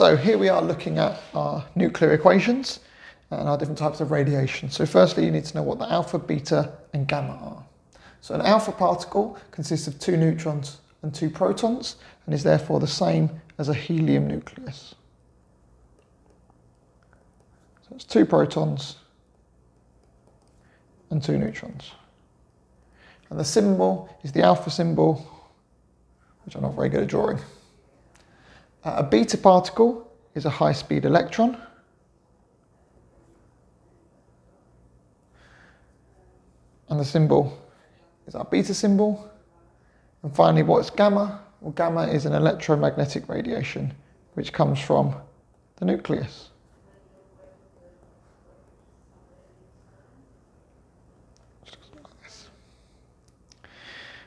So here we are looking at our nuclear equations and our different types of radiation. So firstly, you need to know what the alpha, beta and gamma are. So an alpha particle consists of 2 neutrons and 2 protons and is therefore the same as a helium nucleus. So it's 2 protons and 2 neutrons. And the symbol is the alpha symbol, which I'm not very good at drawing. A beta particle is a high-speed electron. And the symbol is our beta symbol. And finally, what's gamma? Well, gamma is an electromagnetic radiation, which comes from the nucleus.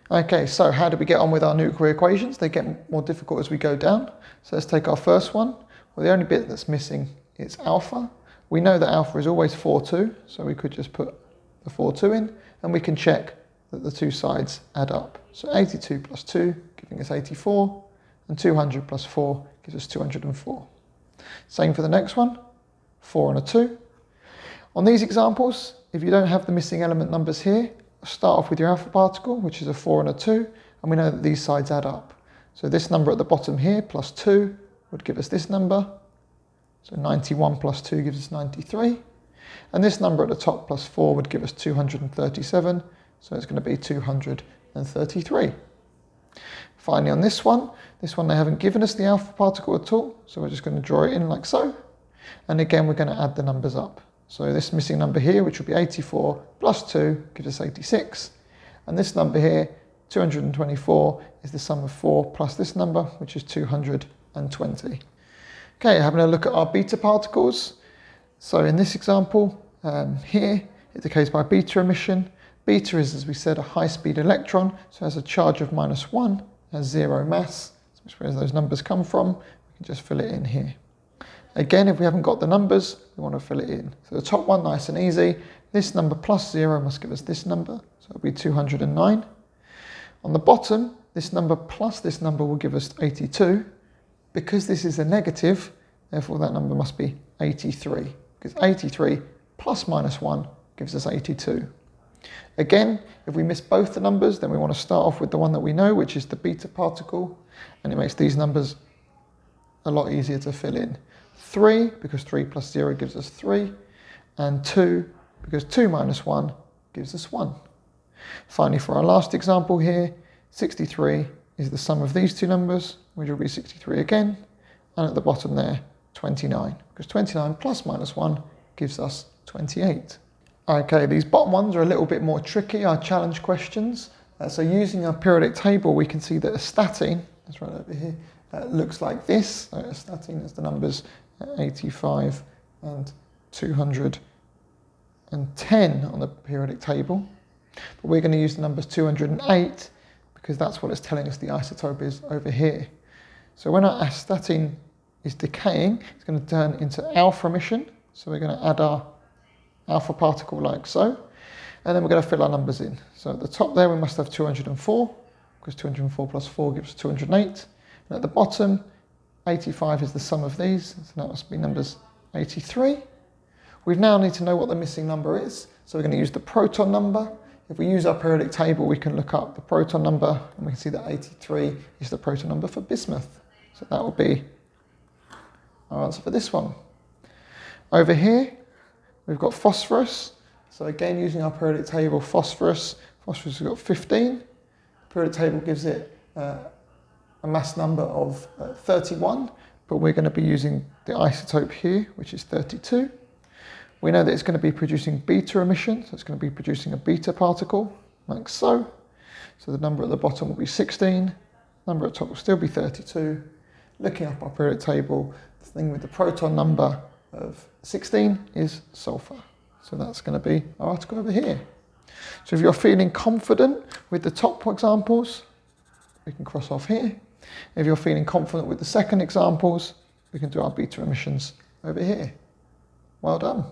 Okay, so how do we get on with our nuclear equations? They get more difficult as we go down. So let's take our first one. Well, the only bit that's missing is alpha. We know that alpha is always 4, 2, so we could just put the 4, 2 in, and we can check that the 2 sides add up. So 82 plus 2 giving us 84, and 200 plus 4 gives us 204. Same for the next one, 4 and a 2. On these examples, if you don't have the missing element numbers here, start off with your alpha particle, which is a 4 and a 2, and we know that these sides add up. So this number at the bottom here, plus 2, would give us this number. So 91 plus 2 gives us 93. And this number at the top, plus 4, would give us 237. So it's going to be 233. Finally, on this one they haven't given us the alpha particle at all, so we're just going to draw it in like so. And again, we're going to add the numbers up. So this missing number here, which will be 84 plus 2, gives us 86. And this number here, 224, is the sum of 4 plus this number, which is 220. Okay, having a look at our beta particles. So in this example, here, it decays by beta emission. Beta is, as we said, a high-speed electron, so it has a charge of -1, has 0 mass, which is where those numbers come from. We can just fill it in here. Again, if we haven't got the numbers, we want to fill it in. So the top one, nice and easy. This number plus 0 must give us this number, so it'll be 209. On the bottom, this number plus this number will give us 82. Because this is a negative, therefore that number must be 83, because 83 plus -1 gives us 82. Again, if we miss both the numbers, then we want to start off with the one that we know, which is the beta particle, and it makes these numbers a lot easier to fill in. 3, because 3 plus 0 gives us 3, and 2, because 2 minus 1 gives us 1. Finally, for our last example here, 63 is the sum of these two numbers, which will be 63 again, and at the bottom there, 29, because 29 plus -1 gives us 28. Okay, these bottom ones are a little bit more tricky, our challenge questions. So using our periodic table, we can see that a statine, that's right over here, looks like this. So a statine is the numbers 85 and 210 on the periodic table. But we're going to use the numbers 208 because that's what it's telling us the isotope is over here. So when our statine is decaying, it's going to turn into alpha emission. So we're going to add our alpha particle like so. And then we're going to fill our numbers in. So at the top there, we must have 204, because 204 plus 4 gives 208. And at the bottom, 85 is the sum of these, so that must be numbers 83. We now need to know what the missing number is, so we're going to use the proton number. If we use our periodic table, we can look up the proton number, and we can see that 83 is the proton number for bismuth. So that will be our answer for this one. Over here, we've got phosphorus. So again, using our periodic table, phosphorus has got 15. The periodic table gives it a mass number of 31, but we're going to be using the isotope here, which is 32. We know that it's going to be producing beta emission, so it's going to be producing a beta particle, like so. So the number at the bottom will be 16, the number at the top will still be 32. Looking up our periodic table, the thing with the proton number of 16 is sulfur. So that's going to be our article over here. So if you're feeling confident with the top examples, we can cross off here. If you're feeling confident with the second examples, we can do our beta emissions over here. Well done.